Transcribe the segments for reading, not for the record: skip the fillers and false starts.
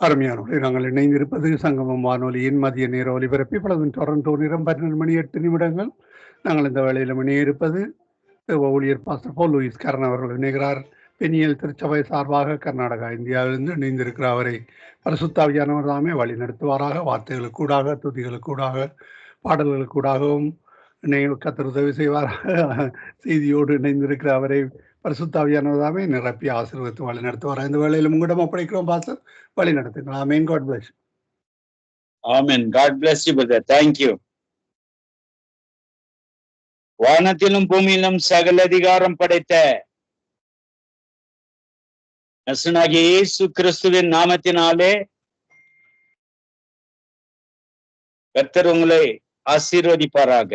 அருமையானவர்களே, நாங்கள் இணைந்திருப்பது சங்கமம் வானொலியின் மதிய நேர ஒலிபரப்பு. இப்பொழுது டொரண்டோ நேரம் 12 மணி 8 நிமிடங்கள். நாங்கள் இந்த வேளையில் இணையிருப்பது தேவ ஊழியர் பாஸ்டர் பவுல் லூயிஸ் கர்ணன் அவர்கள் இணைகிறார். பெண்ணியல் திருச்சபை சார்பாக கர்நாடகா, இந்தியாவிலிருந்து இணைந்திருக்கிற அவரை பரிசுத்தாவியானவர் தாமே வழி நடத்துவாராக. வார்த்தைகளுக்கூடாக, துதிகளுக்கூடாக, பாடல்களுக்கூடாகவும் கர்த்தர் உதவி செய்வாராக. செய்தியோடு இணைந்திருக்கிற அவரை பரிசுத்தாவியானவர் தாமே நிரப்பி ஆசீர்வதித்து வழி நடத்துவாராக. இந்த வேளையில் உங்களிடம் ஒப்படைக்கிறோம் பாஸ்டர், வழி நடத்துங்கள். Amen. God bless. Amen. God bless you brother. Thank you. வானத்திலும் பூமியிலும் சகல அதிகாரம் படைத்த நசனாகிய இயேசு கிறிஸ்துவின் நாமத்தினாலே கர்த்தர் உங்களை ஆசீர்வதிப்பாராக.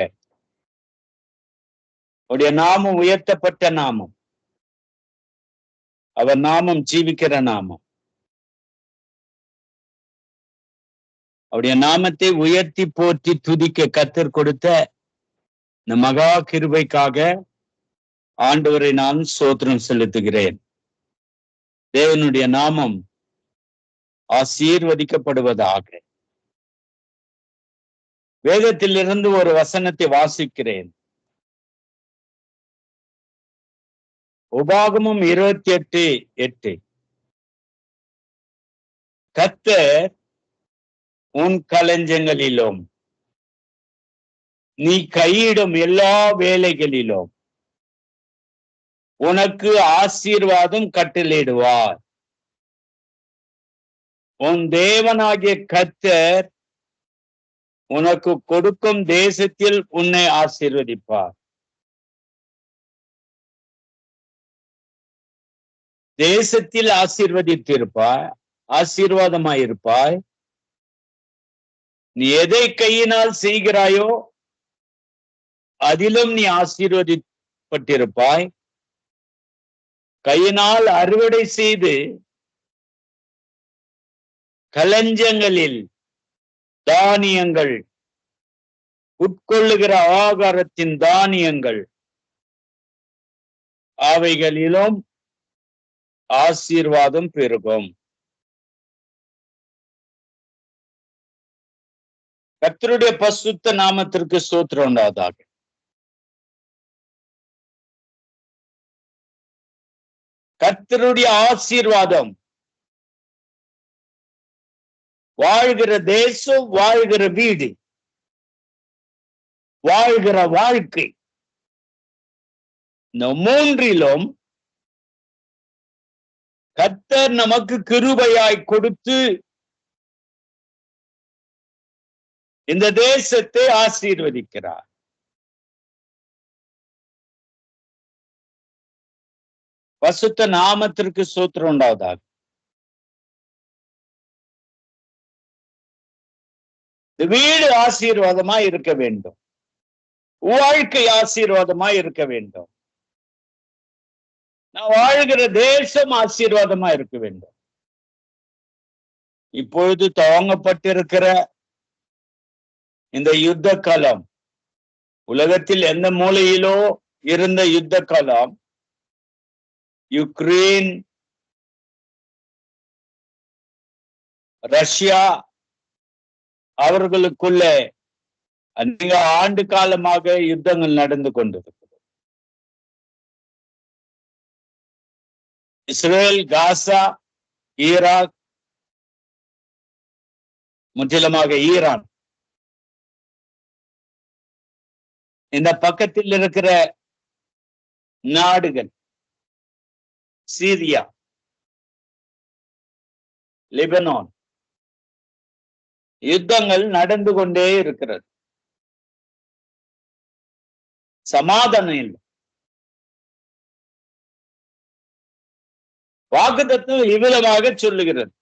அவருடைய நாமம் உயர்த்தப்பட்ட நாமம். அவர் நாமம் ஜீவிக்கிற நாமம். அவருடைய நாமத்தை உயர்த்தி போற்றி துதிக்க கர்த்தர் கொடுத்த இந்த மகா கிருபைக்காக ஆண்டவரை நான் ஸ்தோத்திரம் செலுத்துகிறேன். தேவனுடைய நாமம் ஆசீர்வதிக்கப்படுவதாக. வேதத்திலிருந்து ஒரு வசனத்தை வாசிக்கிறேன். உபாகமம் 28:8. கர்த்தர் உன் களஞ்சங்களிலும் நீ கையிடும் எல்லா வேலைகளிலும் உனக்கு ஆசீர்வாதம் கட்டளையிடுவார். உன் தேவனாகிய கர்த்தர் உனக்கு கொடுக்கும் தேசத்தில் உன்னை ஆசீர்வதிப்பார். தேசத்தில் ஆசீர்வதித்திருப்பாய், ஆசீர்வாதமாயிருப்பாய். நீ எதை கையினால் செய்கிறாயோ அதிலும் நீ ஆசீர்வதிப்பட்டிருப்பாய். கையினால் அறுவடை செய்து களஞ்சங்களில் தானியங்கள், உட்கொள்ளுகிற ஆகாரத்தின் தானியங்கள், அவைகளிலும் ஆசீர்வாதம் பெருகும். கர்த்தருடைய பரிசுத்த நாமத்திற்கு ஸ்தோத்திரம் உண்டாவதாக. கர்த்தருடைய ஆசீர்வாதம் வாழ்கிற தேசம், வாழ்கிற வீடு, வாழ்கிற வாழ்க்கை, இந்த மூன்றிலும் கர்த்தர் நமக்கு கிருபையாய் கொடுத்து இந்த தேசத்தை ஆசீர்வதிக்கிறார். பரிசுத்த நாமத்திற்கு ஸ்தோத்திரம் உண்டாவதாக. வீடு ஆசீர்வாதமாய் இருக்க வேண்டும். வாழ்க்கை ஆசீர்வாதமாய் இருக்க வேண்டும். நான் வாழ்கிற தேசம் ஆசீர்வாதமா இருக்க வேண்டும். இப்பொழுது துவங்கப்பட்டிருக்கிற இந்த யுத்த காலம், உலகத்தில் எந்த மூலையிலோ இருந்த யுத்த காலம், யுக்ரைன், ரஷ்யா அவர்களுக்குள்ள அநேக ஆண்டு காலமாக யுத்தங்கள் நடந்து கொண்டிருக்கிறது. இஸ்ரேல், காசா, ஈராக், முற்றிலுமாக ஈரான், இந்த பக்கத்தில் இருக்கிற நாடுகள், சீரியா, லெபனான், யுத்தங்கள் நடந்து கொண்டே இருக்கிறது. சமாதானம் இல்லை. வாக்குத்தத்தம் இவ்விதமாக சொல்லுகிறது,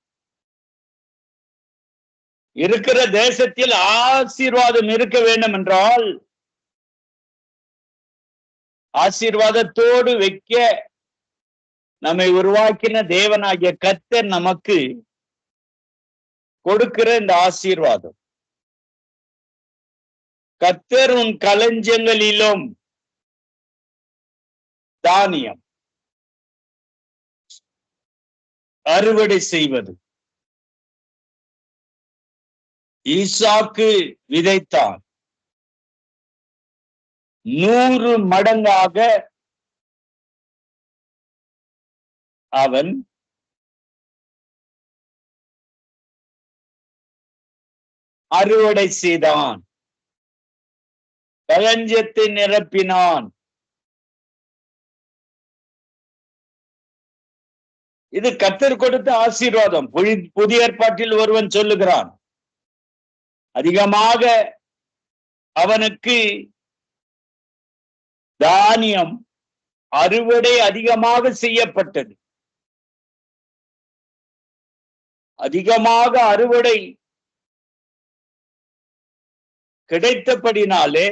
இருக்கிற தேசத்தில் ஆசீர்வாதம் இருக்க வேண்டும் என்றால் ஆசீர்வாதத்தோடு வைக்க நம்மை உருவாக்கின தேவனாகிய கர்த்தர் நமக்கு கொடுக்கிற இந்த ஆசீர்வாதம். கர்த்தர் உன் களஞ்சங்களிலும் தானியம் அறுவடை செய்வது, ஈசாக்கு விதைத்தான். 100 மடங்காக அவன் அறுவடை செய்தான், களஞ்சியத்தை நிரப்பினான். இது கர்த்தர் கொடுத்த ஆசீர்வாதம். புதிய ஏற்பாட்டில் ஒருவன் சொல்லுகிறான், அதிகமாக அவனுக்கு தானியம் அறுவடை அதிகமாக செய்யப்பட்டது. அதிகமாக அறுவடை கிடைத்தபடினாலே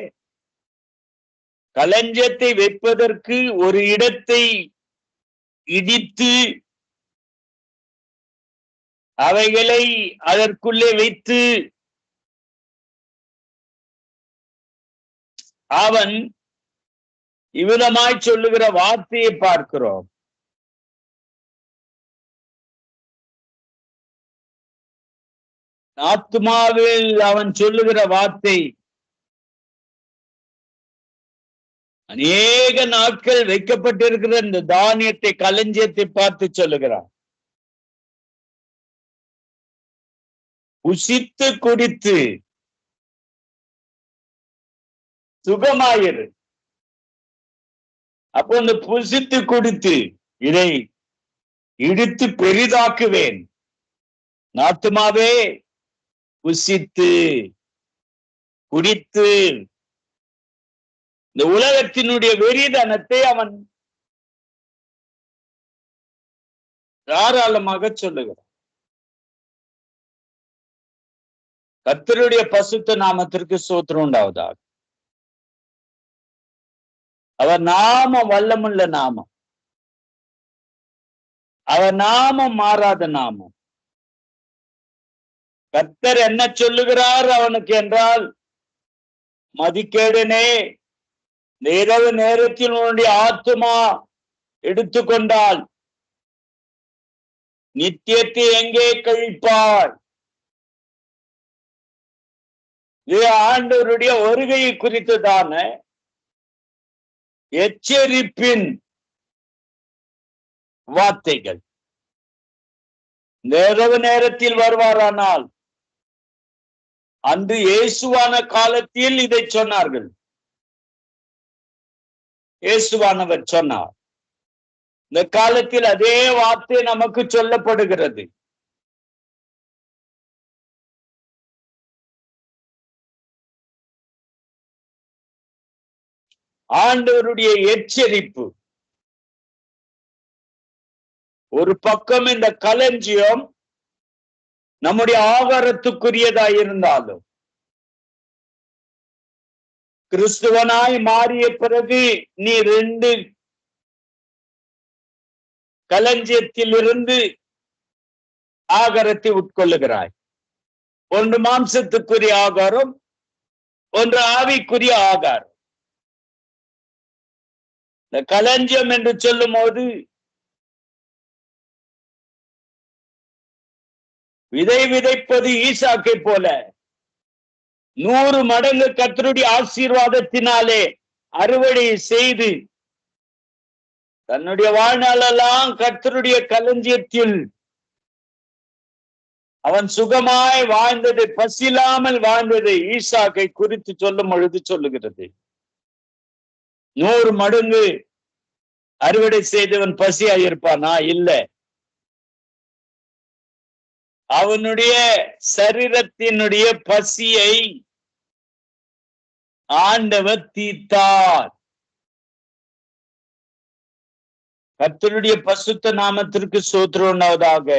களஞ்சியத்தை வைப்பதற்கு ஒரு இடத்தை இடித்து அவைகளை அதற்குள்ளே வைத்து அவன் இவ்விதமாய் சொல்லுகிற வார்த்தையை பார்க்கிறோம். ஆத்துமாவில் அவன் சொல்லுகிற வார்த்தை, அநேக நாட்கள் வைக்கப்பட்டிருக்கிற இந்த தானியத்தை களஞ்சியத்தை பார்த்து சொல்லுகிறான், புசித்து குடித்து சுகமாயிரு. அப்போ இந்த புசித்து குடித்து இதை இடித்து பெரிதாக்குவேன். ஆத்துமாவே புசித்து குடித்து இந்த உலகத்தினுடைய வெறிதனத்தை அவன் தாராளமாக சொல்லுகிறான். கர்த்தருடைய பசுத்த நாமத்திற்கு ஸ்தோத்திரம் உண்டாவதாக. அவர் நாமம் வல்லமுள்ள நாமம், அவர் நாமம் மாறாத நாமம். கர்த்தர் என்ன சொல்லுகிறார் அவனுக்கு என்றால், மதிக்கேடனே, இரவு நேரத்தில் உன்னுடைய ஆத்துமா எடுத்துக்கொண்டால் நித்தியத்தை எங்கே கழிப்பாய்? இது ஆண்டவருடைய வருகையை குறித்துதான எச்சரிப்பின் வார்த்தைகள். இரவு நேரத்தில் வருவாரானால், அன்று இயேசுவான காலத்தில் இதை சொன்னார்கள். இயேசுவானவர் சொன்னார். இந்த காலத்தில் அதே வார்த்தை நமக்கு சொல்லப்படுகிறது. ஆண்டவருடைய எச்சரிப்பு. ஒரு பக்கம் இந்த களஞ்சியம் நம்முடைய ஆகாரத்துக்குரியதாய் இருந்தாலும், கிறிஸ்துவனாய் மாறிய பிறகு நீ 2 களஞ்சியத்தில் இருந்து ஆகாரத்தை உட்கொள்ளுகிறாய். ஒன்று மாம்சத்துக்குரிய ஆகாரம், ஒன்று ஆவிக்குரிய ஆகாரம். இந்த களஞ்சியம் என்று சொல்லும் போது விதை விதைப்பது ஈசாக்கை போல 100 மடங்கு கர்த்தருடைய ஆசீர்வாதத்தினாலே அறுவடை செய்து தன்னுடைய வாழ்நாளெல்லாம் கர்த்தருடைய களஞ்சியத்தில் அவன் சுகமாய் வாழ்ந்தது, பசியில்லாமல் வாழ்ந்தது ஈசாக்கை குறித்து சொல்லும் பொழுது சொல்லுகிறது. 100 மடங்கு அறுவடை செய்தவன் பசியாயிருப்பானா? இல்லை. அவனுடைய சரீரத்தினுடைய பசியை ஆண்டவர் தீர்த்தார். கர்த்தருடைய பசுத்த நாமத்திற்கு ஸ்தோத்திரம் உண்டாவதாக.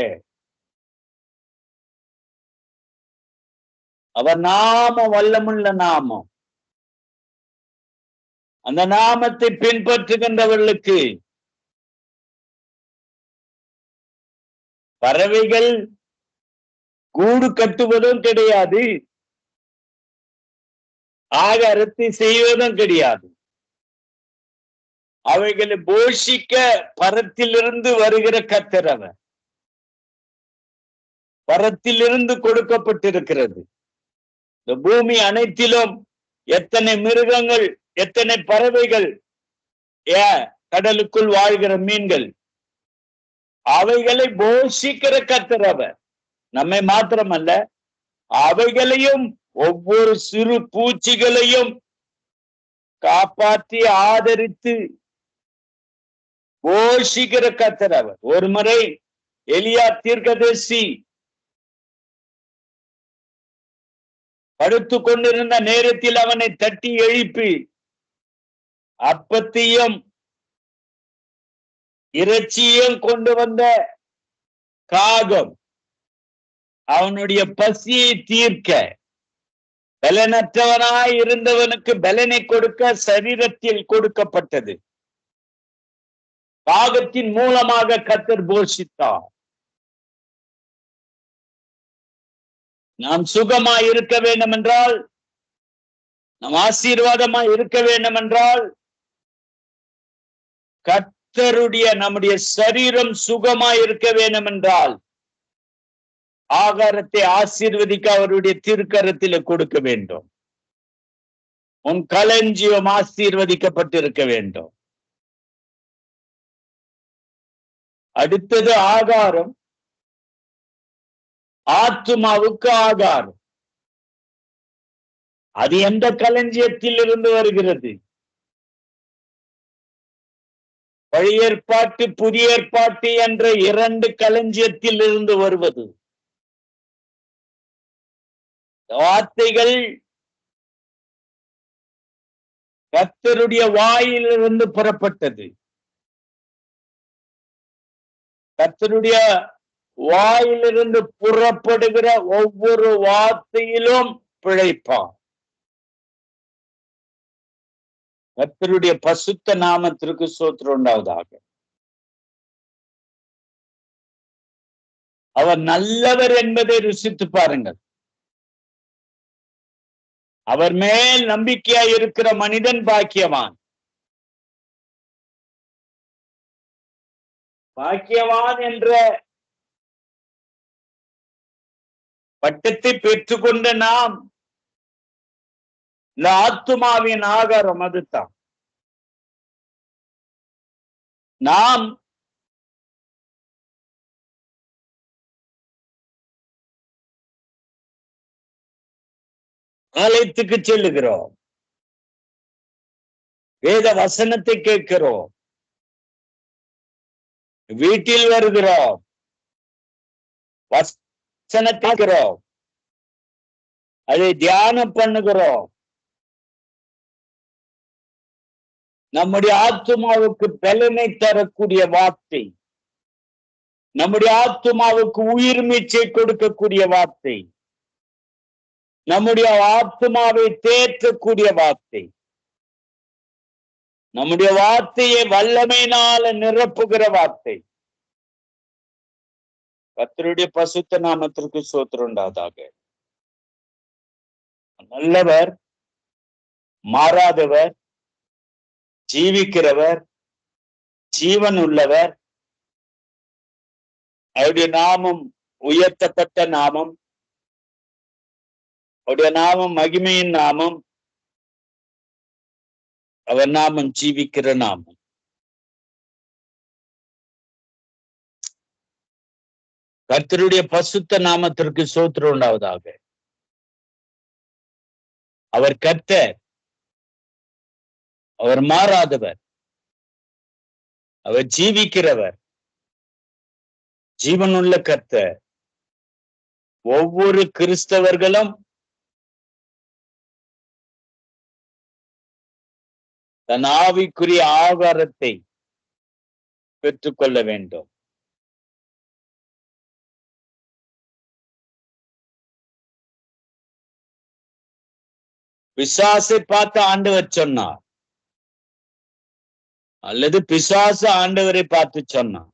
அவர் நாமம் வல்லமுள்ள நாமம். அந்த நாமத்தை பின்பற்றுகின்றவர்களுக்கு பறவைகள் கூடு கட்டுவதும் கிடையாது, ஆகாரத்தை செய்வதும் கிடையாது. அவைகளை போஷிக்க பரத்திலிருந்து வருகிற கர்த்தர் அவர். பரத்திலிருந்து கொடுக்கப்பட்டிருக்கிறது. இந்த பூமி அனைத்திலும் எத்தனை மிருகங்கள், எத்தனை பறவைகள், கடலுக்குள் வாழ்கிற மீன்கள், அவைகளை போஷிக்கிற கர்த்தர் அவர். நம்மை மாத்திரமல்ல, அவைகளையும் ஒவ்வொரு சிறு பூச்சிகளையும் காப்பாற்றி ஆதரித்து போஷிக்கிற கர்த்தர் அவர். ஒரு முறை எலியா தீர்க்கதரிசி படுத்து கொண்டிருந்த நேரத்தில் அவனை தட்டி எழுப்பி அப்பத்தையும் இறைச்சியும் கொண்டு வந்த காகம் அவனுடைய பசியை தீர்க்க, பலனற்றவனாய் இருந்தவனுக்கு பலனை கொடுக்க சரீரத்தில் கொடுக்கப்பட்டது. காகத்தின் மூலமாக கர்த்தர் போஷித்தார். நாம் சுகமாய் இருக்க வேண்டும் என்றால், நாம் ஆசீர்வாதமாய் இருக்க வேண்டும் என்றால், கர்த்தருடைய நம்முடைய சரீரம் சுகமாய் இருக்க வேண்டும் என்றால், ஆகாரத்தை ஆசீர்வதிக்க அவருடைய திருக்கரத்தில் கொடுக்க வேண்டும். உன் களஞ்சியம் ஆசீர்வதிக்கப்பட்டிருக்க வேண்டும். அடுத்தது ஆகாரம். ஆத்துமாவுக்கு ஆகாரம். அது எந்த களஞ்சியத்தில் இருந்து வருகிறது? பழைய ஏற்பாட்டு புதிய ஏற்பாட்டு என்ற 2 களஞ்சியத்தில் இருந்து வருவது. வார்த்தைகள் கர்த்தருடைய வாயிலிருந்து புறப்பட்டது. கர்த்தருடைய வாயிலிருந்து புறப்படுகிற ஒவ்வொரு வார்த்தையிலும் பிழைப்பான். கர்த்தருடைய பசுத்த நாமத்திற்கு ஸ்தோத்திரம் உண்டாவதாக. அவர் நல்லவர் என்பதை ருசித்து பாருங்கள். அவர் மேல் நம்பிக்கையாய் இருக்கிற மனிதன் பாக்கியவான். பாக்கியவான் என்ற பட்டத்தை பெற்றுக்கொண்ட நாம், இந்த ஆத்துமாவின் ஆகாரம் அதுதான். நாம் ஆலயத்துக்கு செல்லுகிறோம், வேத வசனத்தை கேட்கிறோம், வீட்டில் வருகிறோம், வசனத்தை கேட்கிறோம், அதை தியானம் பண்ணுகிறோம். நம்முடைய ஆத்துமாவுக்கு பலனை தரக்கூடிய வார்த்தை, நம்முடைய ஆத்துமாவுக்கு உயிர் மீச்சை கொடுக்கக்கூடிய வார்த்தை, நம்முடைய ஆத்துமாவை தேற்றக்கூடிய வார்த்தை, நம்முடைய வார்த்தையை வல்லமையினால நிரப்புகிற வார்த்தை. கர்த்தருடைய பசுத்த நாமத்திற்கு ஸ்தோத்திரம் உண்டாவதாக. நல்லவர், மாறாதவர், ஜீவிக்கிறவர், ஜீவன் உள்ளவர். அவருடைய நாமம் உயர்த்தப்பட்ட நாமம், அவருடைய நாமம் மகிமையின் நாமம், அவர் நாமம் ஜீவிக்கிற நாமம். கர்த்தருடைய பசுத்த நாமத்திற்கு ஸ்தோத்திரம் உண்டாவதாக. அவர் கர்த்தர், அவர் மாறாதவர், அவர் ஜீவிக்கிறவர், ஜீவனுள்ள கர்த்தர். ஒவ்வொரு கிறிஸ்தவர்களும் தன் ஆவிக்குரிய ஆகாரத்தை பெற்றுக்கொள்ள வேண்டும். பிசாசை பார்த்து ஆண்டவர் சொன்னார், அல்லது பிசாசு ஆண்டவரை பார்த்து சொன்னார்.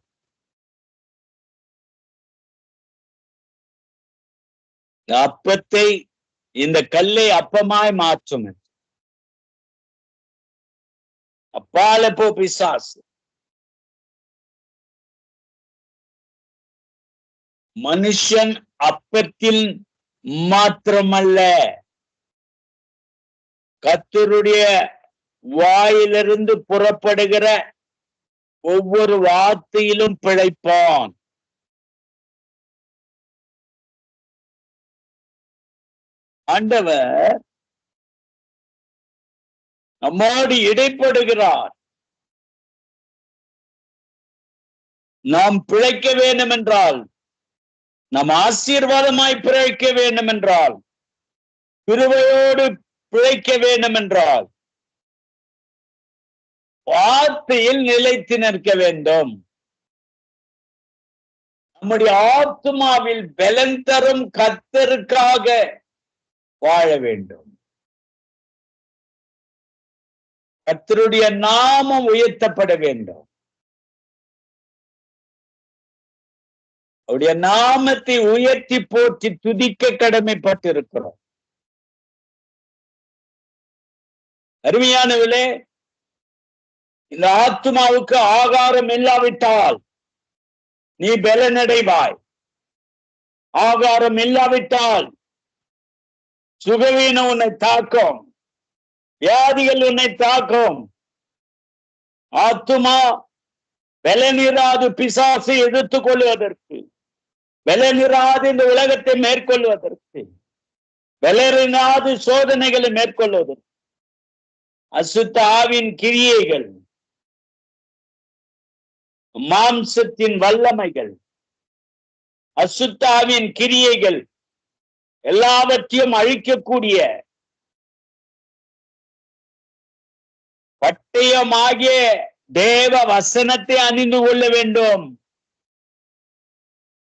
இந்த அப்பத்தை, இந்த கல்லை அப்பமாய் மாற்றும். அப்பால போ பிசாசு. மனுஷன் அப்பத்தில் மாத்திரமல்ல, கர்த்தருடைய வாயிலிருந்து புறப்படுகிற ஒவ்வொரு வார்த்தையிலும் பிழைப்பான். ஆண்டவர் நம்மோடு இடைப்படுகிறார். நாம் பிழைக்க வேண்டும் என்றால், நாம் ஆசீர்வாதமாய் பிழைக்க வேண்டும் என்றால், கிருபையோடு பிழைக்க வேண்டும் என்றால், வார்த்தையில் நிலைத்து நிற்க வேண்டும். நம்முடைய ஆத்துமாவில் பலன் தரும் கர்த்தருக்காக வாழ வேண்டும். கர்த்தருடைய நாமம் உயர்த்தப்பட வேண்டும். அவருடைய நாமத்தை உயர்த்தி போற்றி துதிக்க கடமைப்பட்டிருக்கிறோம். அருமையானவர்களே, இந்த ஆத்துமாவுக்கு ஆகாரம் இல்லாவிட்டால் நீ பலனடைவாய். ஆகாரம் இல்லாவிட்டால் சுகவீனம் உன்னை தாக்கும், வியாதிகள் உன்னை தாக்கும். ஆத்துமா பலனிராது பிசாசை எதிர்த்துக் கொள்வதற்கு, பலனிராது இந்த உலகத்தை மேற்கொள்வதற்கு, பலனிராது சோதனைகளை மேற்கொள்வதற்கு, அசுத்த ஆவின் கிரியைகள், மாம்சத்தின் வல்லமைகள், அசுத்த ஆவின் கிரியைகள் எல்லாவற்றையும் அழிக்கக்கூடிய பட்டயமாகிய தேவ வசனத்தை அணிந்து கொள்ள வேண்டும்.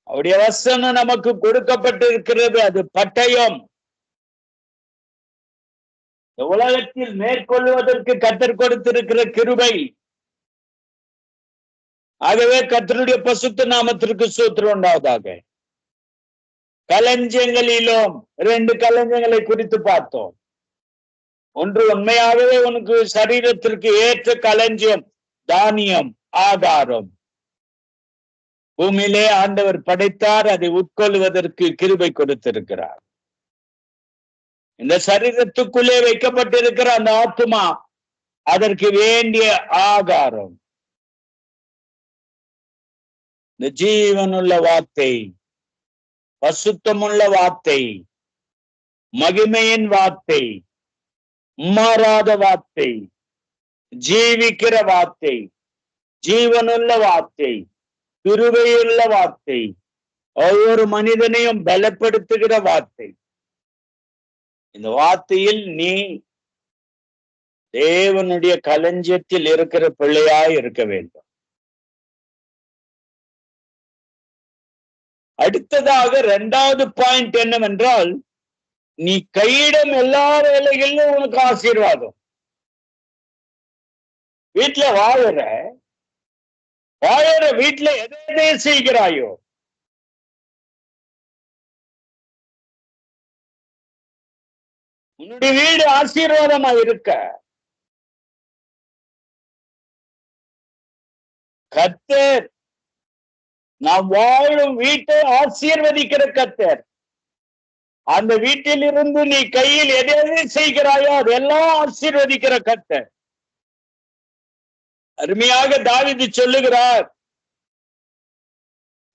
அவருடைய வசனம் நமக்கு கொடுக்கப்பட்டிருக்கிறது. அது பட்டயம். உலகத்தில் மேற்கொள்வதற்கு கர்த்தர் கொடுத்திருக்கிற கிருபை. ஆகவே கர்த்தருடைய பரிசுத்த நாமத்திற்கு ஸ்தோத்திரம் உண்டாவதாக. களஞ்சியங்களிலும் 2 களஞ்சியங்களை குறித்து பார்த்தோம். ஒன்று, உண்மையாகவே உனக்கு சரீரத்திற்கு ஏற்ற களஞ்சியம் தானியம், ஆகாரம். பூமியிலே ஆண்டவர் படைத்தார், அதை உட்கொள்வதற்கு கிருபை கொடுத்திருக்கிறார். இந்த சரீரத்துக்குள்ளே வைக்கப்பட்டிருக்கிற அந்த ஆத்துமா, அதற்கு வேண்டிய ஆகாரம் இந்த ஜீவனுள்ள வார்த்தை, பசுத்தமுள்ள வார்த்தை, மகிமையின் வார்த்தை, மாறாத வார்த்தை, ஜீவிக்கிற வார்த்தை, ஜீவனுள்ள வார்த்தை, கிருபையுள்ள வார்த்தை, ஒவ்வொரு மனிதனையும் பலப்படுத்துகிற வார்த்தை. இந்த வார்த்தையில் நீ தேவனுடைய களஞ்சியத்தில் இருக்கிற பிள்ளையாய் இருக்க வேண்டும். அடுத்ததாக 2வது பாயிண்ட் என்னவென்றால், நீ கையிடும் எல்லா வேலைகளிலும் உனக்கு ஆசீர்வாதம். வீட்டுல வாழற வீட்டுல எதை செய்கிறாயோ உன்னுடைய வீடு ஆசீர்வாதமா இருக்க கர்த்தர் நாம் வாழும் வீட்டை ஆசீர்வதிக்கிற கர்த்தர். அந்த வீட்டில் இருந்து நீ கையில் எதை செய்கிறாயோ அதெல்லாம் ஆசீர்வதிக்கிற கர்த்தர். அருமையாக தாவீது சொல்லுகிறார்,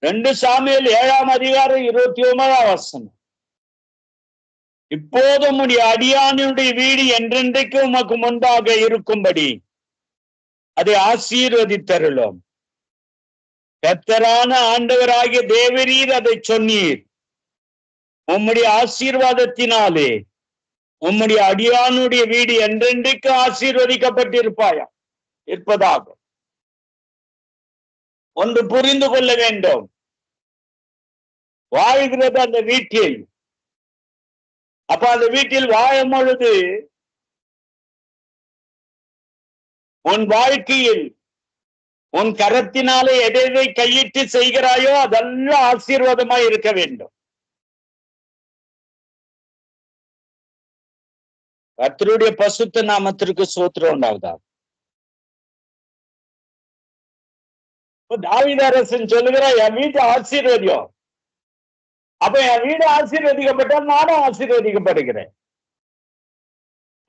2 சாமுவேல் 7ஆம் அதிகாரம் 29ஆம் வசனம். இப்போது உம்முடைய அடியானுடைய வீடு என்றென்றைக்கு உமக்கு முன்பாக இருக்கும்படி அதை ஆசீர்வதித்தருளும். கர்த்தரான ஆண்டவராகிய தேவரீர் அதை சொன்னீர். உம்முடைய ஆசீர்வாதத்தினாலே உம்முடைய அடியானுடைய வீடு என்றென்றைக்கு ஆசீர்வதிக்கப்பட்டிருப்பாயா இருப்பதாக. ஒன்று புரிந்து கொள்ள வேண்டும், வாழ்கிறது அந்த வீட்டில். அப்ப அந்த வீட்டில் வாழும் பொழுது உன் வாழ்க்கையில் உன் கரத்தினாலே எதை கையிட்டு செய்கிறாயோ அதெல்லாம் ஆசீர்வாதமாய் இருக்க வேண்டும். கர்த்தருடைய பரிசுத்த நாமத்திற்கு ஸ்தோத்திரம் உண்டாவதாக. தாவீது அரசன் சொல்லுகிறார், என் வீட்டு ஆசீர்வதியம். அப்ப என் வீடு ஆசீர்வதிக்கப்பட்டால் நானும் ஆசீர்வதிக்கப்படுகிறேன்.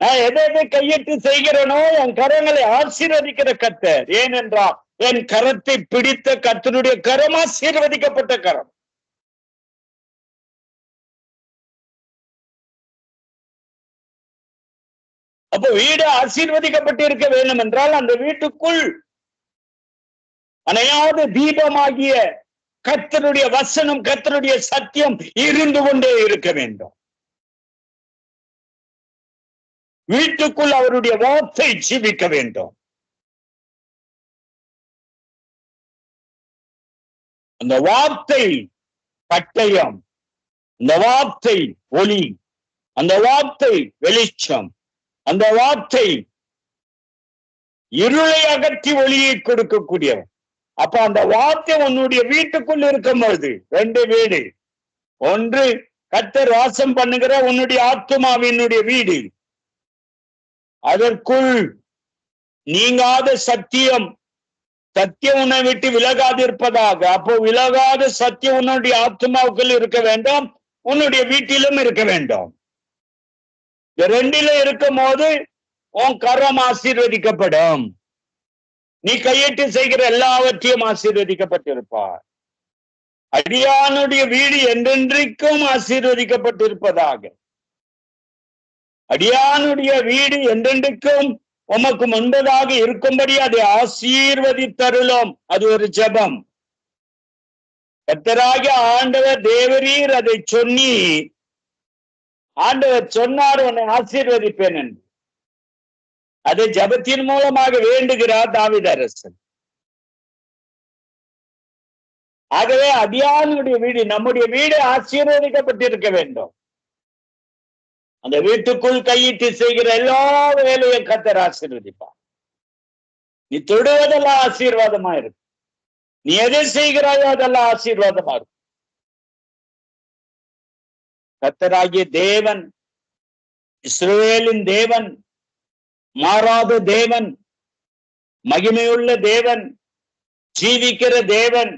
நான் எதை கையிட்டு செய்கிறேனோ என் கரங்களை ஆசீர்வதிக்கிற கர்த்தர். ஏனென்றால் என் கரத்தை பிடித்த கர்த்தருடைய கரம் ஆசீர்வதிக்கப்பட்ட கரம். அப்போ வீடு ஆசீர்வதிக்கப்பட்டு இருக்க வேண்டும் என்றால் அந்த வீட்டுக்குள் அணையாத தீபமாகிய கர்த்தருடைய வசனம், கர்த்தருடைய சத்தியம் இருந்து கொண்டே இருக்க வேண்டும். வீட்டுக்குள் அவருடைய வார்த்தை ஜீவிக்க வேண்டும். அந்த வார்த்தை பட்டயம், அந்த வார்த்தை ஒளி, அந்த வார்த்தை வெளிச்சம், அந்த வார்த்தை இருளை அகற்றி ஒளியை கொடுக்கக்கூடியவன். அப்ப அந்த வார்த்தை உன்னுடைய வீட்டுக்குள் இருக்கும் பொழுது 2 வீடு. ஒன்று கர்த்தர் வாசம் பண்ணுகிற உன்னுடைய ஆத்துமாவினுடைய வீடு. அதற்குள் நீங்காத சத்தியம், சத்தியம் உன்னை விட்டு விலகாது இருப்பதாக. அப்போ விலகாத சத்தியம் உன்னுடைய ஆத்மாவுக்குள் இருக்க வேண்டும், உன்னுடைய வீட்டிலும் இருக்க வேண்டும். இந்த 2ல இருக்கும் போது உன் கரம் ஆசீர்வதிக்கப்படும். நீ கையிட்டு செய்கிற எல்லாவற்றையும் ஆசீர்வதிக்கப்பட்டிருப்பார். அடியானுடைய வீடு என்றென்றைக்கும் ஆசீர்வதிக்கப்பட்டிருப்பதாக. அடியானுடைய வீடு என்றென்றைக்கும் உமக்கு முன்பதாக இருக்கும்படி அதை ஆசீர்வதித்தருளும். அது ஒரு ஜெபம். கர்த்தராகிய ஆண்டவர் தேவரீர் அதை சொன்னி, ஆண்டவர் சொன்னார் உன்னை ஆசீர்வதிப்பேன் என்று. அதை ஜெபத்தின் மூலமாக வேண்டுகிறார் தாவீது அரசன். ஆகவே அடியானுடைய வீடு, நம்முடைய வீடு ஆசீர்வதிக்கப்பட்டிருக்க வேண்டும். அந்த வீட்டுக்குள் கையிட்டு செய்கிற எல்லா வேலையும் கர்த்தர் ஆசீர்வதிப்பார். நீ தொடுவதெல்லாம் ஆசீர்வாதமா இருக்கு. நீ எதை செய்கிறாயோ அதெல்லாம் ஆசீர்வாதமா இருக்கும். கர்த்தராகிய தேவன், இஸ்ரவேலின் தேவன், மாறாத தேவன், மகிமையுள்ள தேவன், ஜீவிக்கிற தேவன்,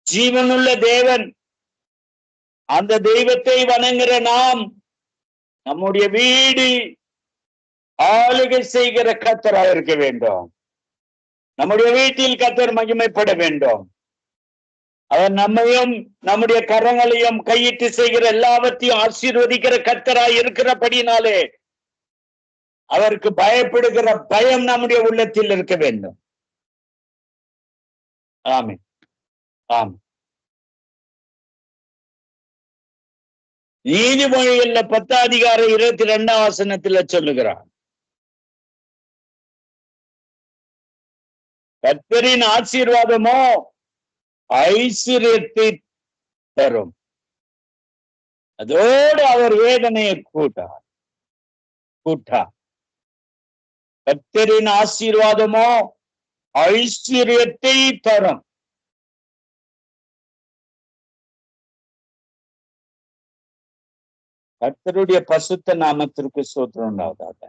ஜீவனுள்ள தேவன். அந்த தெய்வத்தை வணங்குகிற நாம் நம்முடைய வீடு ஆளுகை செய்கிற கர்த்தராக இருக்க வேண்டும். நம்முடைய வீட்டில் கர்த்தர் மகிமைப்பட வேண்டும். அவர் நம்மையும் நம்முடைய கரங்களையும் கையிட்டு செய்கிற எல்லாவற்றையும் ஆசீர்வதிக்கிற கர்த்தராய் இருக்கிறபடினாலே அவருக்கு பயப்படுகிற பயம் நம்முடைய உள்ளத்தில் இருக்க வேண்டும். ஆமென். ஆம். நீதிமொழிகள்ல 10:22 சொல்லுகிறார், கர்த்தரின் ஆசீர்வாதமோ ஐஸ்வர்யத்தை தரும், அதோடு அவர் வேதனையை கூட்டார். கர்த்தரின் ஆசீர்வாதமோ ஐஸ்வர்யத்தை தரும். கர்த்தருடைய பசுத்த நாமத்திற்கு ஸ்தோத்திரம் உண்டாவதாக.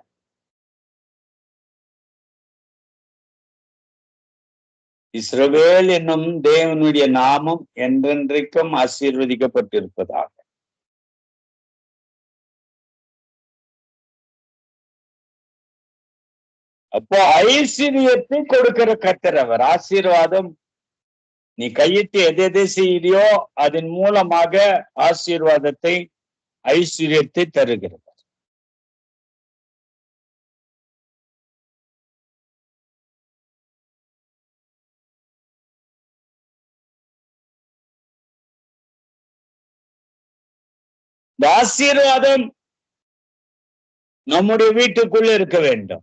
இஸ்ரவேல் என்னும் தேவனுடைய நாமம் என்றென்றைக்கும் ஆசீர்வதிக்கப்பட்டிருப்பதாக. அப்போ ஐஸ்வர்யத்தை கொடுக்கிற கர்த்தர் அவர். ஆசீர்வாதம் நீ கையிட்டு எதை செய்யறியோ அதன் மூலமாக ஆசீர்வாதத்தை, ஐஸ்வர்யத்தை தருகிறது. இந்த ஆசீர்வாதம் நம்முடைய வீட்டுக்குள்ள இருக்க வேண்டும்.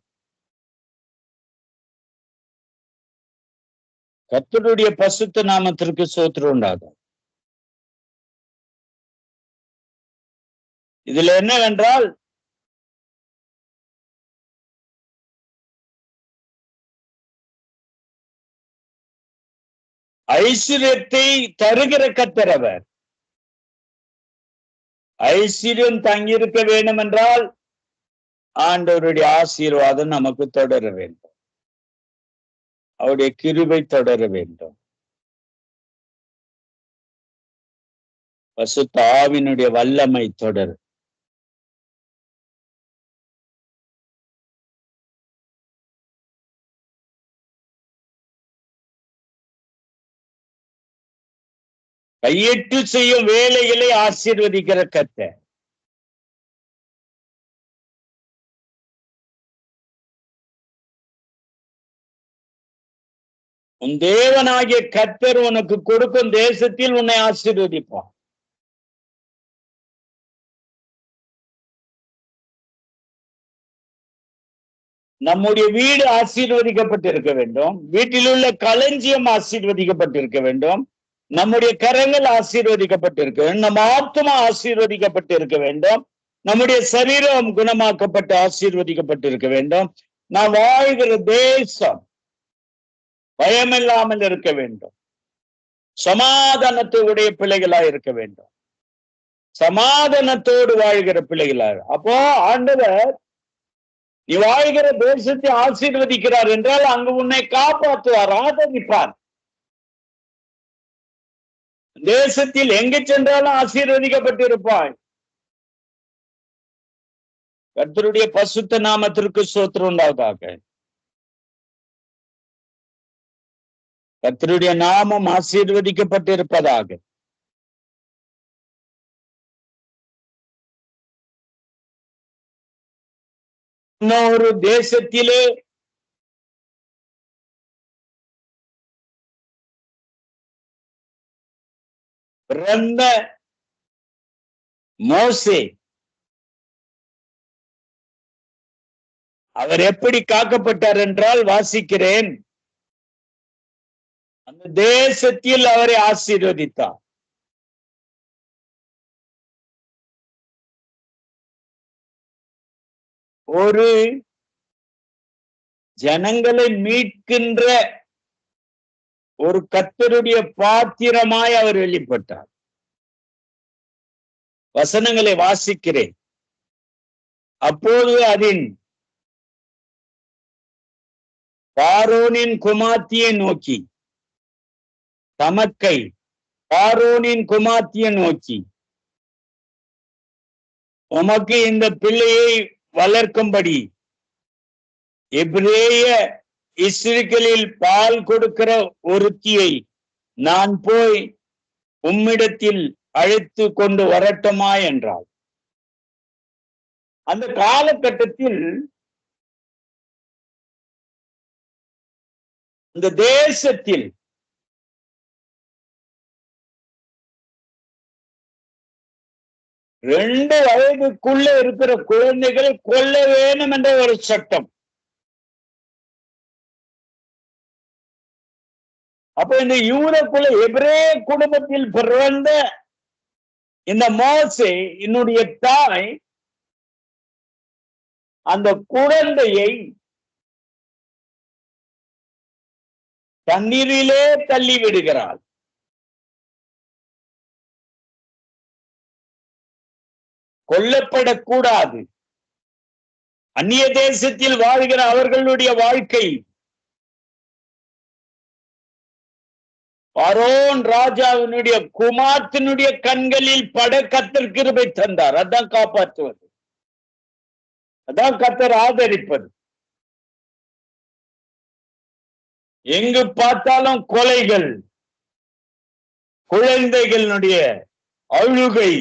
கர்த்தருடைய பசுத்த நாமத்திற்கு ஸ்தோத்திரம் உண்டாகும். இதுல என்னவென்றால் ஐஸ்வர்யத்தை தருகிற கர்த்தர் அவர். ஐஸ்வர்யம் தங்கியிருக்க வேண்டும் என்றால் ஆண்டவருடைய ஆசீர்வாதம் நமக்கு தொடர வேண்டும். அவருடைய கிருபை தொடர வேண்டும். பசுத்த ஆவியினுடைய வல்லமை தொடரும். கையிட்டு செய்யும் வேலைகளை ஆசீர்வதிக்கிற கர்த்தர். உன் தேவனாகிய கர்த்தர் உனக்கு கொடுக்கும் தேசத்தில் உன்னை ஆசீர்வதிப்பார். நம்முடைய வீடு ஆசீர்வதிக்கப்பட்டிருக்க வேண்டும். வீட்டில் உள்ள களஞ்சியம் ஆசீர்வதிக்கப்பட்டிருக்க வேண்டும். நம்முடைய கரங்கள் ஆசீர்வதிக்கப்பட்டிருக்க வேண்டும். நம்ம ஆத்மா ஆசீர்வதிக்கப்பட்டிருக்க வேண்டும். நம்முடைய சரீரம் குணமாக்கப்பட்டு ஆசீர்வதிக்கப்பட்டிருக்க வேண்டும். நாம் வாழ்கிற தேசம் பயமில்லாமல் இருக்க வேண்டும். சமாதானத்தை உடைய பிள்ளைகளாய் இருக்க வேண்டும். சமாதானத்தோடு வாழ்கிற பிள்ளைகளாய். அப்போ ஆண்டவர் நீ வாழ்கிற தேசத்தை ஆசீர்வதிக்கிறார் என்றால் அங்கு உன்னை காப்பாற்றுவார், ஆதரிப்பார். தேசத்தில் எங்கு சென்றாலும் ஆசீர்வதிக்கப்பட்டிருப்பாய். கர்த்தருடைய பசுத்த நாமத்திற்கு ஸ்தோத்திரம் உண்டாவதாக. கர்த்தருடைய நாமம் ஆசீர்வதிக்கப்பட்டிருப்பதாக. இன்னொரு தேசத்திலே பிறந்த மோசே அவர் எப்படி காக்கப்பட்டார் என்றால் வாசிக்கிறேன். அந்த தேசத்தில் அவரை ஆசீர்வதித்தார். ஒரு ஜனங்களை மீட்கின்ற ஒரு கர்த்தருடைய பாத்திரமாய் அவர் வெளிப்பட்டார். வசனங்களை வாசிக்கிறேன். அப்போது அதின் பார்வோனின் குமார்த்தியை நோக்கி தமக்கை பார்வோனின் குமார்த்தியை நோக்கி, உமக்கு இந்த பிள்ளையை வளர்க்கும்படி எபிரேய இஸ்ரவேலில் பால் கொடுக்கிற ஒருத்தியை நான் போய் உம்மிடத்தில் அழைத்து கொண்டு வரட்டுமா என்றாள். அந்த காலகட்டத்தில் இந்த தேசத்தில் ரெண்டு வயதுக்குள்ள இருக்கிற குழந்தைகளை கொல்ல வேணும் என்ற ஒரு சட்டம். அப்ப இந்த யூதக்குள்ள எபிரே குடும்பத்தில் பிறந்த இந்த மோசே என்னுடைய தாய் அந்த குழந்தையை தண்ணீரிலே தள்ளி விடுகிறாள். கொல்லப்படக்கூடாது. அந்நிய தேசத்தில் வாழ்கிற அவர்களுடைய வாழ்க்கை பார்வோன் ராஜாவினுடைய குமாரத்தினுடைய கண்களில் பட கர்த்தர் கிருபை தந்தார். அதான் காப்பாற்றுவது, அதான் கர்த்தர் ஆதரிப்பது. எங்கு பார்த்தாலும் கொலைகள், குழந்தைகளுடைய அழுகை,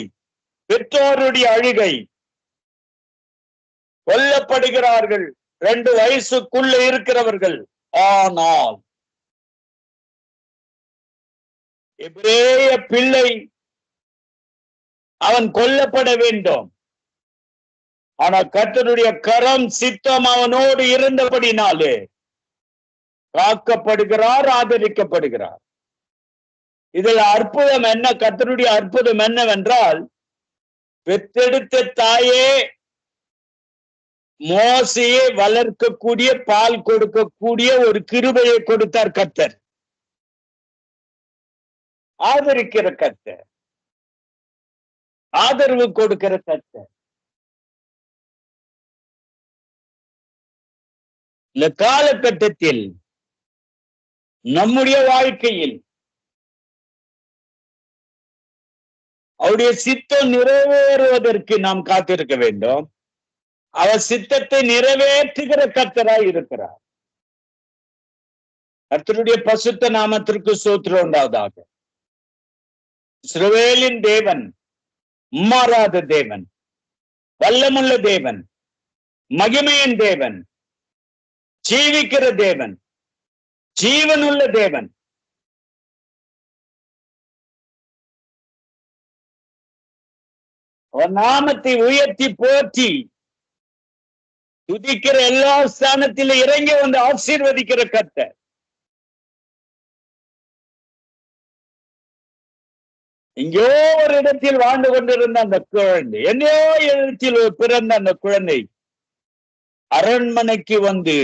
பெற்றோருடைய அழுகை, கொல்லப்படுகிறார்கள் 2 வயசுக்குள்ள இருக்கிறவர்கள். ஆனால் எபிரேய பிள்ளை அவன் கொல்லப்பட வேண்டும். ஆனா கர்த்தருடைய கரம் சித்தம் அவனோடு இருந்தபடினாலே காக்கப்படுகிறார், ஆதரிக்கப்படுகிறார். இதில் அற்புதம் என்ன? கர்த்தருடைய அற்புதம் என்னவென்றால், பெற்றெடுத்த தாயே மோசையை வளர்க்கக்கூடிய, பால் கொடுக்கக்கூடிய ஒரு கிருபையை கொடுத்தார் கர்த்தர். ஆதரிக்கிற கர்த்தர், ஆதரவு கொடுக்கிற கர்த்தர். இந்த காலகட்டத்தில் நம்முடைய வாழ்க்கையில் அவருடைய சித்தம் நிறைவேறுவதற்கு நாம் காத்திருக்க வேண்டும். அவர் சித்தத்தை நிறைவேற்றுகிற கர்த்தராய் இருக்கிறார். கர்த்தருடைய பசுத்த நாமத்திற்கு ஸ்தோத்திரம் உண்டாவதாக. இஸ்ரவேலின் தேவன் மாறாத தேவன், வல்லமுள்ள தேவன், மகிமையின் தேவன், ஜீவிக்கிற தேவன், ஜீவனுள்ள தேவன். அவர் நாமத்தை உயர்த்தி போற்றி துதிக்கிற எல்லா ஸ்தானத்திலும் இறங்கி வந்து ஆசீர்வதிக்கிற கர்த்தர். எங்கேயோ ஒரு இடத்தில் வாழ்ந்து கொண்டிருந்த அந்த குழந்தை, எங்கேயோ இடத்தில் பிறந்த அந்த குழந்தை அரண்மனைக்கு வந்து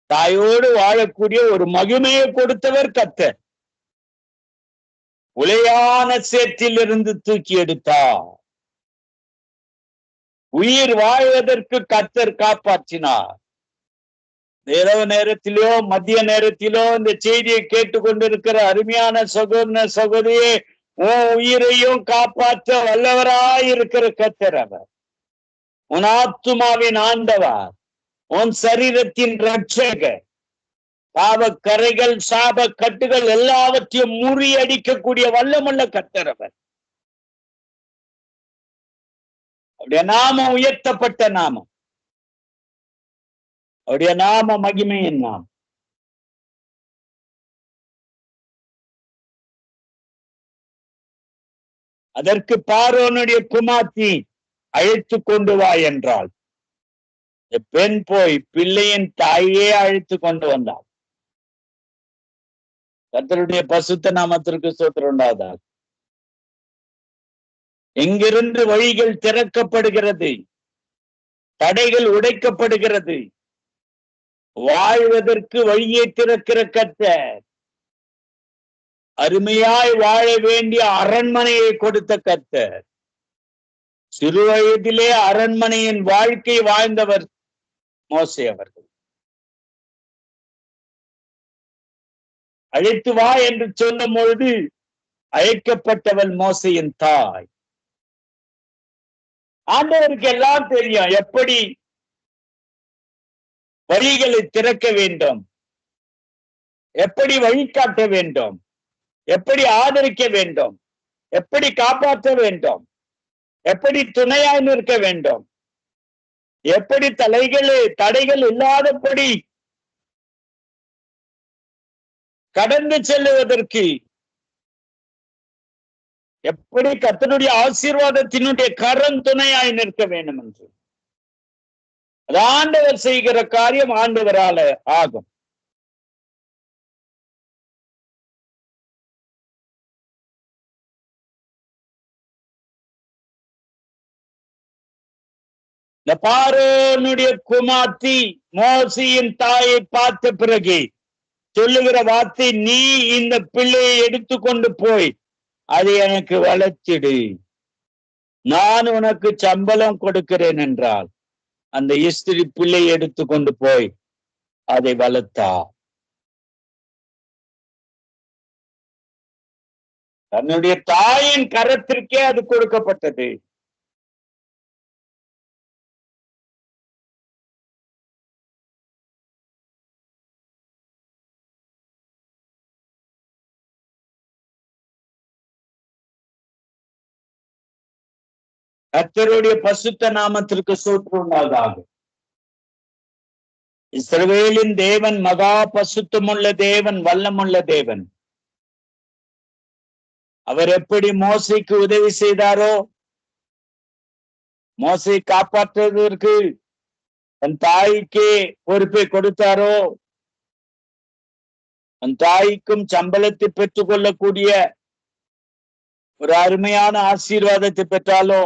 தாயோடு வாழக்கூடிய ஒரு மகிமையை கொடுத்தவர் கர்த்தர். உளையான சேற்றில் இருந்து தூக்கி எடுத்தார். உயிர் வாழ்வதற்கு கர்த்தர் காப்பாற்றினார். இரவு நேரத்திலோ மதிய நேரத்திலோ இந்த செய்தியை கேட்டுக்கொண்டிருக்கிற அருமையான சகோதர சகோதரியே, உன் உயிரையும் காப்பாற்ற வல்லவராய் இருக்கிற கர்த்தர் அவர். உன் ஆத்துமாவின் ஆண்டவர், உன் சரீரத்தின் ரட்சகர். பாவக்கரைகள் சாப கட்டுகள் எல்லாவற்றையும் முறியடிக்கக்கூடிய வல்லமுள்ள கர்த்தர் அவர். அவருடைய நாமம் உயர்த்தப்பட்ட நாமம், அவருடைய நாம மகிமையின் நாமம். அதற்கு பார்வோனுடைய குமார்த்தி அழைத்து கொண்டு வா என்றாள். பெண் போய் பிள்ளையின் தாயே அழைத்து கொண்டு வந்தாள். கர்த்தருடைய பசுத்த நாமத்திற்கு ஸ்தோத்திரம் உண்டாவதாக. எங்கிருந்து வழிகள் திறக்கப்படுகிறது, தடைகள் உடைக்கப்படுகிறது. வாழ்வதற்கு வழியை திறக்கிற கர்த்தர், அருமையாய் வாழ வேண்டிய அரண்மனையை கொடுத்த கர்த்தர். சிறு வயதிலே அரண்மனையின் வாழ்க்கை வாழ்ந்தவர் மோசே அவர்கள். அழைத்து வா என்று சொல்லும் பொழுது அழைக்கப்பட்டவள் மோசையின் தாய். ஆண்டவருக்கு எல்லாம் தெரியும் எப்படி வழிகளை திறக்க வேண்டும், எப்படி வழிகாட்ட வேண்டும், எப்படி ஆதரிக்க வேண்டும், எப்படி காப்பாற்ற வேண்டும், எப்படி துணையாய் நிற்க வேண்டும், எப்படி தடைகள் இல்லாதபடி கடந்து செல்லுவதற்கு, எப்படி கர்த்தருடைய ஆசீர்வாதத்தினுடைய கரம் துணையாய் நிற்க வேண்டும் என்று. அது ஆண்டவர் செய்கிற காரியம் ஆண்டவரால ஆகும். இந்த பார்வோனுடைய குமார்த்தி மோசேயின் தாயை பார்த்த பிறகு சொல்லுகிற வார்த்தை, நீ இந்த பிள்ளையை எடுத்துக்கொண்டு போய் அதை எனக்கு வளர்த்திடு, நான் உனக்கு சம்பளம் கொடுக்கிறேன் என்றால், அந்த ஸ்திரீ பிள்ளை எடுத்துக்கொண்டு போய் அதை வளர்த்தா. தன்னுடைய தாயின் கரத்திற்கே அது கொடுக்கப்பட்டது. கர்த்தருடைய பசுத்த நாமத்திற்கு ஸ்தோத்திரம் உண்டாவதாக. இஸ்ரவேலின் தேவன் மகா பசுத்தமுள்ள தேவன், வல்லமுள்ள தேவன். அவர் எப்படி மோசேக்கு உதவி செய்தாரோ, மோசே காப்பாற்றுவதற்கு தன் தாய்க்கே பொறுப்பை கொடுத்தாரோ, தன் தாய்க்கும் சம்பளத்தை பெற்றுக் கொள்ளக்கூடிய ஒரு அருமையான ஆசீர்வாதத்தை பெற்றாலோ,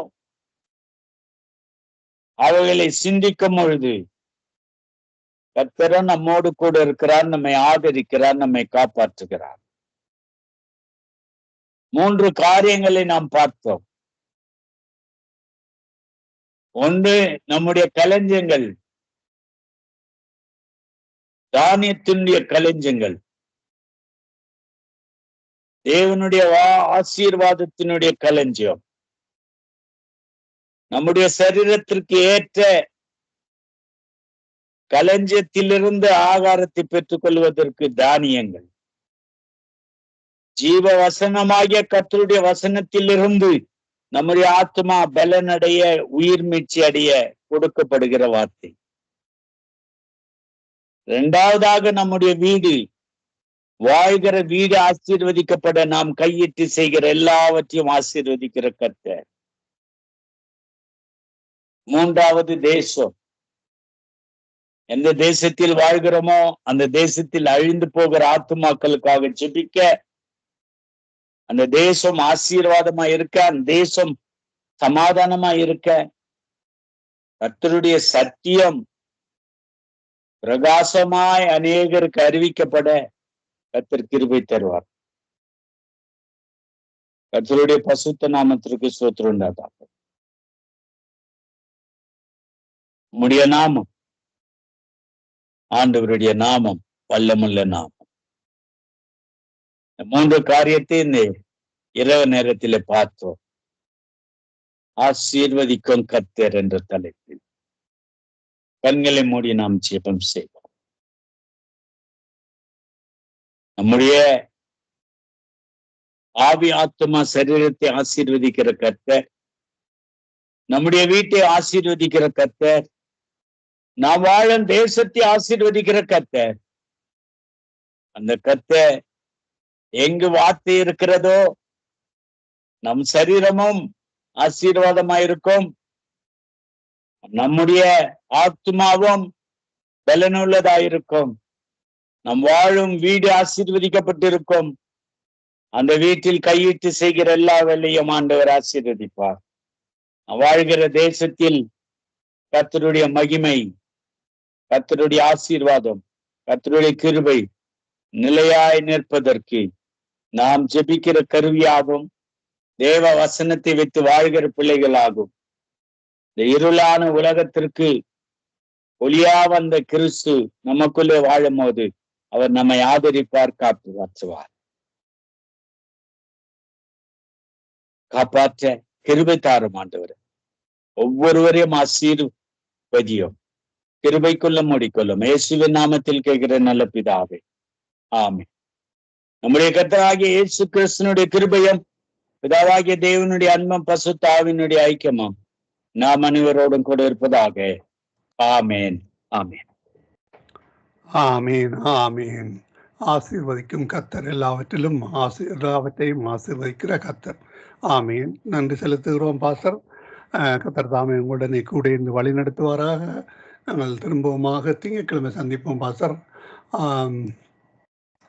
அவைகளை சிந்திக்கும் பொழுது கர்த்தர் நம்மோடு கூட இருக்கிறார், நம்மை ஆதரிக்கிறார், நம்மை காப்பாற்றுகிறார். 3 காரியங்களை நாம் பார்த்தோம். ஒன்று, நம்முடைய களஞ்சியங்கள், தானியத்தினுடைய களஞ்சியங்கள், தேவனுடைய ஆசீர்வாதத்தினுடைய களஞ்சியம். நம்முடைய சரீரத்திற்கு ஏற்ற களஞ்சியத்திலிருந்து ஆகாரத்தை பெற்றுக் கொள்வதற்கு தானியங்கள். ஜீவ வசனமாகிய கர்த்தருடைய வசனத்திலிருந்து நம்முடைய ஆத்மா பலனடைய, உயிர் மீட்சி அடைய கொடுக்கப்படுகிற வார்த்தை. இரண்டாவதாக நம்முடைய வீடு, வாழ்கிற வீடு ஆசீர்வதிக்கப்பட நாம் கையிட்டு செய்கிற எல்லாவற்றையும் ஆசீர்வதிக்கிற கர்த்தர். மூன்றாவது தேசம். எந்த தேசத்தில் வாழ்கிறோமோ அந்த தேசத்தில் அழிந்து போகிற ஆத்துமாக்களுக்காக ஜெபிக்க, அந்த தேசம் ஆசீர்வாதமா இருக்க, அந்த தேசம் சமாதானமா இருக்க, கர்த்தருடைய சத்தியம் பிரகாசமாய் அநேகருக்கு அறிவிக்கப்பட கர்த்தர் கிருபை தருவார். கர்த்தருடைய பசுத்த நாமத்திற்கு ஸ்தோத்திரம் உண்டாதாக. நம்முடைய நாமம், ஆண்டவருடைய நாமம் வல்லமுள்ள நாமம். மூன்று காரியத்தை இந்த இரவு நேரத்திலே பார்த்தோம். ஆசீர்வதிக்கும் கர்த்தர் என்ற தலைப்பில் கண்களை மூடி நாம் ஜெபம் செய்வோம். நம்முடைய ஆவி ஆத்மா சரீரத்தை ஆசீர்வதிக்கிற கர்த்தர், நம்முடைய வீட்டை ஆசீர்வதிக்கிற கர்த்தர், நாம் வாழும் தேசத்தை ஆசீர்வதிக்கிற கர்த்தர். அந்த கர்த்தர் எங்கு வார்த்தை இருக்கிறதோ நம் சரீரமும் ஆசீர்வாதமாயிருக்கும், நம்முடைய ஆத்மாவும் பலனுள்ளதாயிருக்கும், நம் வாழும் வீடு ஆசீர்வதிக்கப்பட்டிருக்கும். அந்த வீட்டில் கையிட்டு செய்கிற எல்லா வேலையும் ஆண்டவர் ஆசீர்வதிப்பார். வாழ்கிற தேசத்தில் கர்த்தருடைய மகிமை, கர்த்தருடைய ஆசீர்வாதம், கர்த்தருடைய கிருபை நிலையாய் நிற்பதற்கு நாம் ஜெபிக்கிற கருவியாகும். தேவ வசனத்தை வைத்து வாழ்கிற பிள்ளைகளாகும். இந்த இருளான உலகத்திற்கு ஒளியா வந்த கிறிஸ்து நமக்குள்ளே வாழும் போது அவர் நம்மை ஆதரிப்பார், காப்பாற்றுவார். காப்பாற்ற கிருபை தாரும் ஆண்டவர். ஒவ்வொருவரையும் ஆசீர்வதியும், கிருபைக்குள்ள மூடிக்கொள்ளும். இயேசுவின் நாமத்தில் கேட்கிற நல்ல பிதாவே, ஆமென். நம்முடைய கர்த்தராகிய இயேசு கிறிஸ்துவினுடைய கிருபையும் பிதாவாகிய தேவனுடைய அன்பும் பசுத்த ஆவியினுடைய ஐக்கியமும் நாம் அனைவரோடும் கூட இருப்பதாக. ஆமேன், ஆமேன், ஆமீன், ஆமீன். ஆசீர்வதிக்கும் கர்த்தர், எல்லாவற்றிலும் எல்லாவற்றையும் ஆசீர்வதிக்கிற கர்த்தர். ஆமீன். நன்றி செலுத்துகிறோம் பாஸ்டர். கர்த்தர் தாமே உங்களுடனே கூட இருந்து வழி நடத்துவாராக. நாங்கள் திரும்பவுமாக திங்கட்கிழமை சந்திப்போம் பாஸ்டர்.